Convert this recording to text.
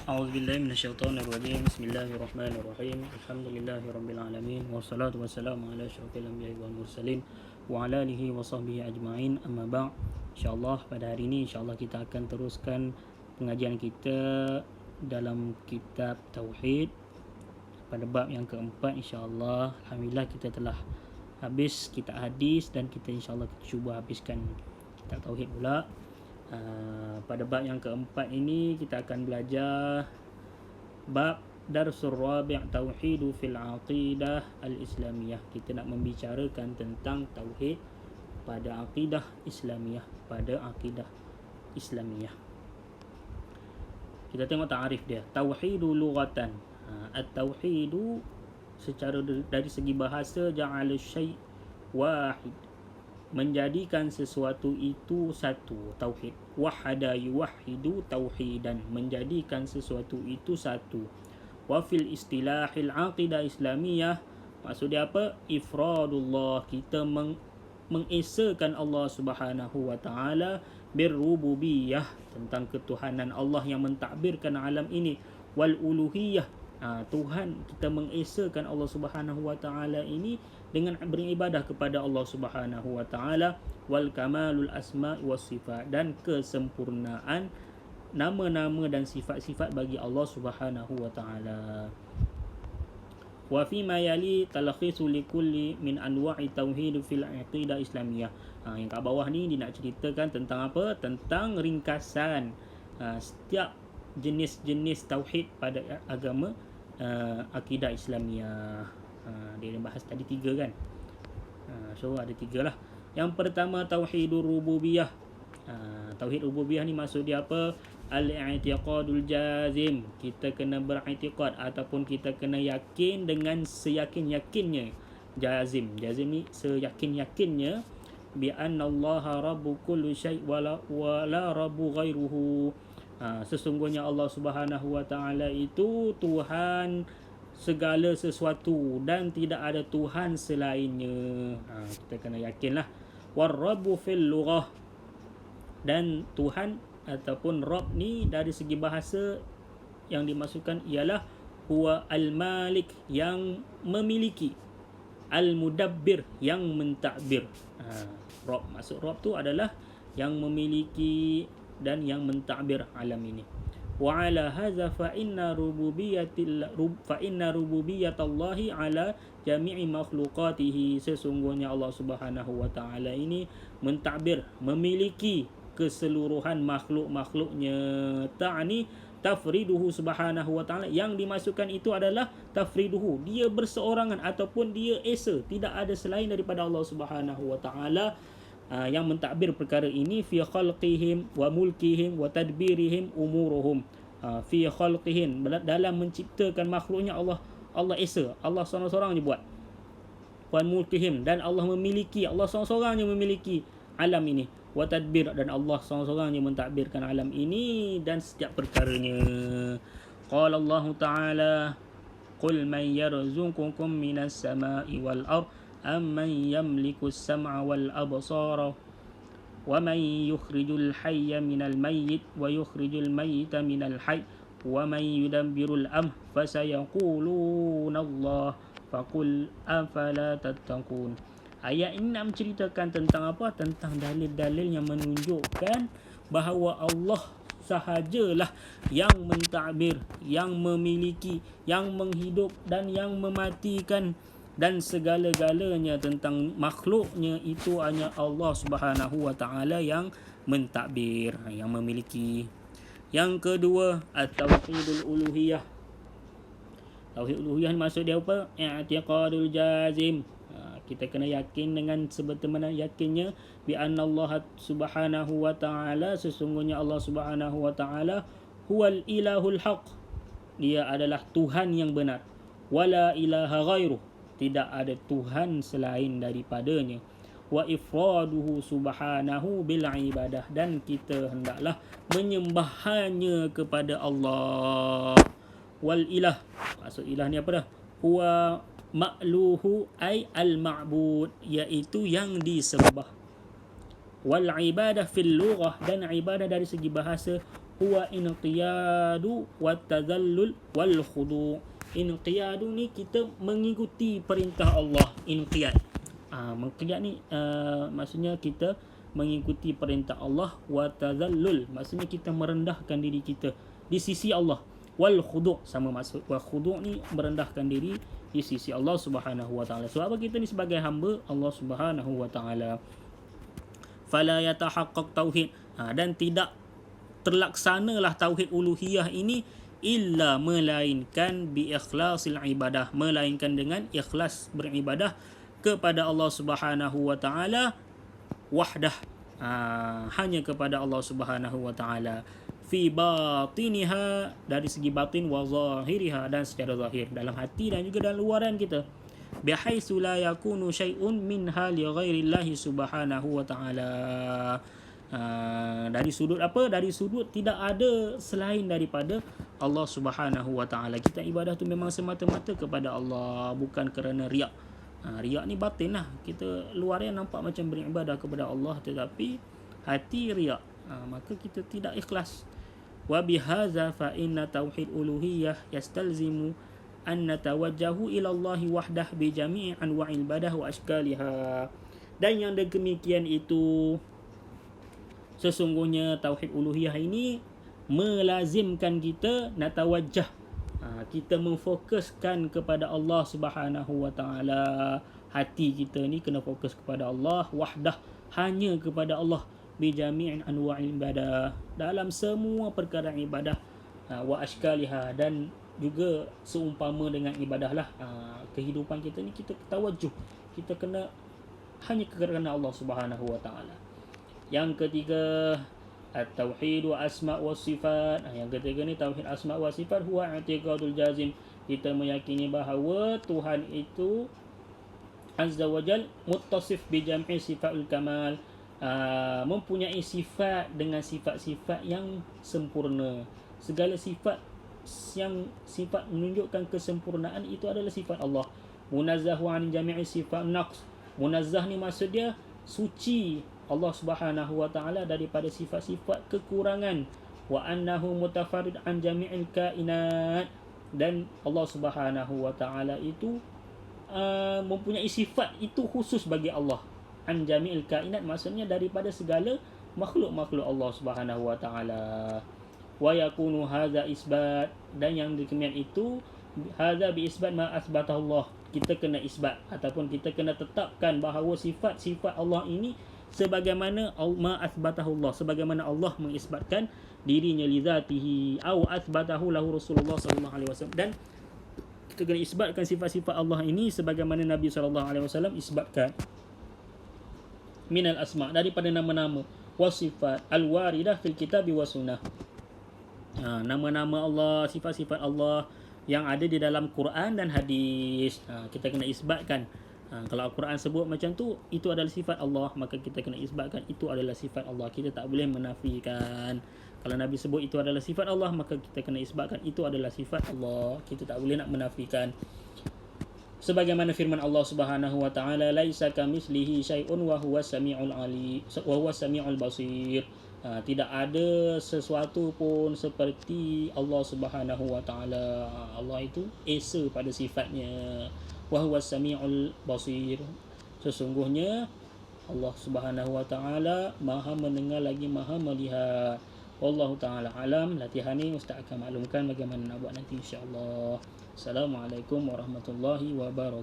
أعوذ بالله من الشيطان الرجيم. بسم الله الرحمن الرحيم. الحمد لله رب العالمين والصلاة والسلام على أشرف الأنبياء والمرسلين وعلى آله وصحبه أجمعين. أما بعد, InsyaAllah pada hari ini InsyaAllah kita akan teruskan pengajian kita dalam kitab Tauhid pada bab yang keempat. InsyaAllah, Alhamdulillah kita telah habis kitab hadis dan kita InsyaAllah cuba habiskan kitab Tauhid pula. Pada bab yang keempat ini kita akan belajar bab Darsul Rabi' Tauhidu fil Aqidah Al-Islamiyah. Kita nak membicarakan tentang Tauhid pada Aqidah Islamiyah. Kita tengok ta'arif dia. Tauhidu lughatan. At-tauhidu secara dari segi bahasa, ja'ala syai' wahid, menjadikan sesuatu itu satu, tauhid. Wahada yuwahidu tauhidan, menjadikan sesuatu itu satu. Wa fil istilahil aqidah islamiyah, maksudnya apa? Ifradullah, kita mengesakan Allah Subhanahu wa taala birrububiyah, tentang ketuhanan Allah yang mentadbirkan alam ini. Wal uluhiyah, Tuhan, kita mengesakan Allah Subhanahu wa taala ini dengan beribadah kepada Allah Subhanahu wa taala. Wal kamalul asma' was sifat, dan kesempurnaan nama-nama dan sifat-sifat bagi Allah Subhanahu wa taala. Wa fi ma yali talkhisu likulli min anwa'i tauhid fil aqidah islamiyah. Yang kat bawah ni dia nak ceritakan tentang apa? Tentang ringkasan setiap jenis-jenis tauhid pada agama akidah Islamiyah. Dia bahas tadi 3 kan. So ada 3 lah. Yang pertama tauhidur rububiyah. Tauhid rububiyah ni maksud dia apa? Al-i'tiqadul jazim. Kita kena beriktikad ataupun kita kena yakin dengan seyakin-yakinnya. Jazim ni seyakin-yakinnya bi anna Allah rabbu kulli syai' wala rabbu ghairuhu. Sesungguhnya Allah Subhanahu wa taala itu Tuhan segala sesuatu dan tidak ada Tuhan selainnya. Kita kena yakinlah. War-rabbu fil lughah, dan Tuhan ataupun Rabb ni dari segi bahasa yang dimaksudkan ialah huwa al-malik, yang memiliki, al-mudabbir, yang mentadbir. Rabb, maksud Rabb tu adalah yang memiliki dan yang mentadbir alam ini. Wa ala hadza fa inna rububiyatallahi ala jami'i makhluqatihi, sesungguhnya Allah Subhanahu wa taala ini mentadbir, memiliki keseluruhan makhluk-makhluknya. Ta'ni tafriduhu subhanahu wa ta'ala, yang dimasukkan itu adalah tafriduhu, dia berseorangan ataupun dia esa, tidak ada selain daripada Allah Subhanahu wa ta'ala yang mentadbir perkara ini. Fi khalqihim wa mulkihim wa tadbirihim umuruhum. Fi khalqihim, dalam menciptakan makhluknya Allah esa, Allah seorang-seorang je buat. Wa mulkihim, dan Allah memiliki, Allah seorang-seorang je memiliki alam ini. Wa tadbir, dan Allah seorang-seorang je mentadbirkan alam ini dan setiap perkaranya. Qala Allah Ta'ala, qul man yarzuqukum minas sama'i wal ardh amman yamliku as-sam'a wal absara wa man yukhrijul hayya minal mayyit wa yukhrijul mayyita minal hayy wa man yudabbirul amr fasayaquluna Allah faqul afala tattaqun. Ayat ini nak menceritakan tentang apa? Tentang dalil-dalil yang menunjukkan bahawa Allah sahajalah yang mentadbir, yang memiliki, yang menghidup dan yang mematikan, dan segala-galanya tentang makhluknya itu hanya Allah Subhanahu wa taala yang mentadbir, yang memiliki. Yang kedua, at-tauhidul uluhiyah. Tauhid uluhiyah maksud dia apa? I'tiqadul jazim. Kita kena yakin dengan sebenar-benar yakinnya bi anna Allah Subhanahu wa taala, sesungguhnya Allah Subhanahu wa taala huwal ilahul haq, dia adalah Tuhan yang benar. Wala ilaha ghairuh, tidak ada Tuhan selain daripadanya. Wa ifraduhu subhanahu bil ibadah, dan kita hendaklah menyembah hanya kepada Allah. Wal ilah, maksud ilah ni apa dah? Huwa ma'luhu ay al-ma'bud, iaitu yang disembah. Wal ibadah fil lughah, dan ibadah dari segi bahasa huwa inqiyadu wat tadallul wal khudu'. Inqiyadu ni kita mengikuti perintah Allah. Inqiyad, mengqiyad ni maksudnya kita mengikuti perintah Allah. Wa tadallul maksudnya kita merendahkan diri kita di sisi Allah. Wal khudu' sama maksud. Wa khudu' ni merendahkan diri di sisi Allah Subhanahu wa taala. Sebab kita ni sebagai hamba Allah Subhanahu wa taala. Fala yatahaqqaq tauhid, dan tidak terlaksanalah tauhid uluhiyah ini illa melainkan bi ikhlasil ibadah, melainkan dengan ikhlas beribadah kepada Allah Subhanahu wa taala wahdah, hanya kepada Allah Subhanahu wa taala, fi batiniha dari segi batin, wa zahiriha dan secara zahir, dalam hati dan juga dalam luaran kita, bihaitsu la yakunu syai'un minha li ghairillahi subhanahu wa ta'ala. Dari sudut apa? Dari sudut tidak ada selain daripada Allah Subhanahu wa ta'ala. Kita ibadah tu memang semata-mata kepada Allah, bukan kerana riak. Riak ni batin lah. Kita luarnya nampak macam beribadah kepada Allah, tetapi hati riak, maka kita tidak ikhlas. Wa bihadza fa inna tauhid uluhiyah yastalzimu an natawajjahu ila Allah wahdah bi jami'i anwa'il ibadah wa ashkaliha. Dan yang demikian itu, sesungguhnya tauhid uluhiyah ini melazimkan kita natawajjah, kita memfokuskan kepada Allah Subhanahu wa taala. Hati kita ni kena fokus kepada Allah wahdah, hanya kepada Allah, bi jami'in anwa'il ibadah, dalam semua perkara ibadah, wa ashkaliha dan juga seumpama dengan ibadah lah. Kehidupan kita ni kita tawajuh, kita kena hanya kerana Allah Subhanahu wa taala. Yang ketiga, at-tauhid wa asma' wa sifat. Yang ketiga ni tauhid asma' wa sifat, huwa i'tiqadul jazim. Kita meyakini bahawa Tuhan itu azza wa jal muttasif bi jam'i sifatul kamal, mempunyai sifat dengan sifat-sifat yang sempurna. Segala sifat yang sifat menunjukkan kesempurnaan itu adalah sifat Allah. Munazzahu an jami'i sifat naqs. Munazzah ni maksud dia suci Allah Subhanahu wa taala daripada sifat-sifat kekurangan. Wa annahu mutafarrid an jami'il kainat, dan Allah Subhanahu wa taala itu mempunyai sifat itu khusus bagi Allah. An jami'il kainat maksudnya daripada segala makhluk-makhluk Allah Subhanahu wa taala. Wa yakunu hadza isbat, dan yang demikian itu hadza bi isbat ma asbatahu Allah. Kita kena isbat ataupun kita kena tetapkan bahawa sifat-sifat Allah ini sebagaimana ma asbatahu Allah, sebagaimana Allah mengisbatkan dirinya li zatihi au asbatahu lahu Rasulullah sallallahu alaihi wasallam. Dan kita kena isbatkan sifat-sifat Allah ini sebagaimana Nabi sallallahu alaihi wasallam isbatkan minal asma, daripada nama-nama, wasifat al-waridah fil kitab wa sunnah. Nama-nama Allah, sifat-sifat Allah yang ada di dalam Quran dan hadis, kita kena isbatkan. Kalau Al-Quran sebut macam tu, itu adalah sifat Allah, maka kita kena isbatkan itu adalah sifat Allah. Kita tak boleh menafikan. Kalau Nabi sebut itu adalah sifat Allah, maka kita kena isbatkan itu adalah sifat Allah. Kita tak boleh nak menafikan. Sebagaimana firman Allah Subhanahu wa taala, laisa kamitslihi syai'un wa huwas samiul ali wa huwas samiul basir. Tidak ada sesuatu pun seperti Allah Subhanahu wa taala. Allah itu esa pada sifatnya. Wa huwas samiul basir. Sesungguhnya Allah Subhanahu wa taala Maha mendengar lagi Maha melihat. Wallahu taala alam. Latihan ni ustaz akan maklumkan bagaimana nak buat nanti insya-Allah. Assalamualaikum warahmatullahi wabarakatuh.